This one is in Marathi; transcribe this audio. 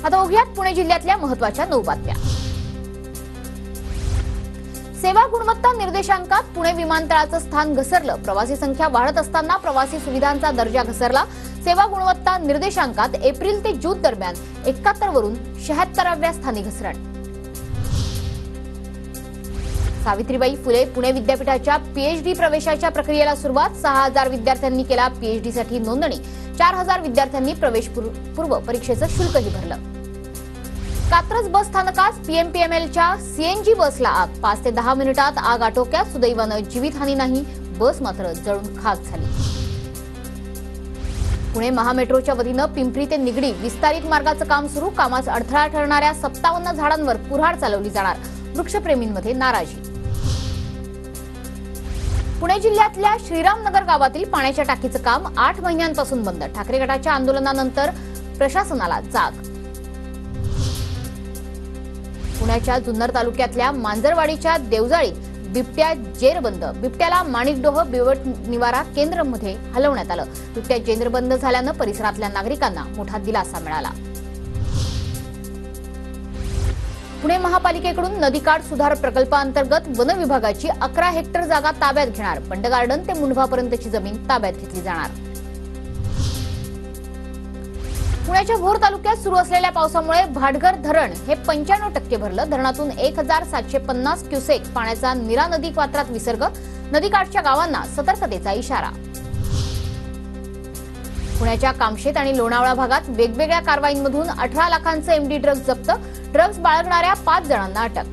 आता बघूयात पुणे जिल्ह्यातल्या महत्त्वाच्या 9 बातम्या। सेवा गुणवत्ता निर्देशांकात पुणे विमानतळाचं स्थान घसरलं। प्रवासी संख्या वाढत असताना प्रवासी सुविधांचा दर्जा घसरला। सेवा गुणवत्ता निर्देशांकात एप्रिल ते जून दरम्यान 71 वरून 76व्या स्थानी घसरण। सावित्रीबाई फुले पुणे विद्यापीठाच्या पीएचडी प्रवेशाच्या प्रक्रियेला सुरुवात। 6000 विद्यार्थ्यांनी केला पीएचडी साठी नोंदणी। 4000 विद्यार्थ्यांनी प्रवेशपूर्व परीक्षेचं शुल्कही भरलं। कात्रज बस स्थानकात पीएमपीएमएलच्या सीएनजी बसला आग। 5 ते 10 मिनिटात आग आटोक्यात। सुदैवानं जीवितहानी नाही, बस मात्र जळून खाक झाली। पुणे महामेट्रोच्या वतीनं पिंपरी ते निगडी विस्तारित मार्गाचं काम सुरू। कामास अडथळा ठरणाऱ्या 57 झाडांवर कुऱ्हाड चालवली जाणार। वृक्षप्रेमींमध्ये नाराजी। पुणे जिल्ह्यातल्या श्रीरामनगर गावातील पाण्याच्या टाकीचं काम 8 महिन्यांपासून बंद। ठाकरे गटाच्या आंदोलनानंतर प्रशासनाला जाग। पुण्याच्या जुन्नर तालुक्यातल्या मांजरवाडीच्या देवजाळीत बिबट्या जेरबंद। बिबट्याला माणिकडोह बिबट निवारा केंद्रामध्ये हलवण्यात आलं। बिबट्या जेरबंद झाल्यानं परिसरातल्या नागरिकांना मोठा दिलासा मिळाला। पुणे महापालिकेकडून नदीकाठ सुधार प्रकल्पाअंतर्गत वन विभागाची 11 हेक्टर जागा ताब्यात घेणार। बंड गार्डन ते मुंढवापर्यंतची जमीन ताब्यात घेतली जाणार। पुण्याच्या भोर तालुक्यात सुरू असलेल्या पावसामुळे भाटघर धरण हे 95% भरलं। धरणातून 1750 क्युसेक पाण्याचा नीरा नदी पात्रात विसर्ग। नदीकाठच्या गावांना सतर्कतेचा इशारा। पुण्याच्या कामशेत आणि लोणावळा भागात वेगवेगळ्या कारवाईंमधून 18 लाखांचे एमडी ड्रग्ज जप्त। ड्रग्ज बाळगणाऱ्या 5 जणांना अटक।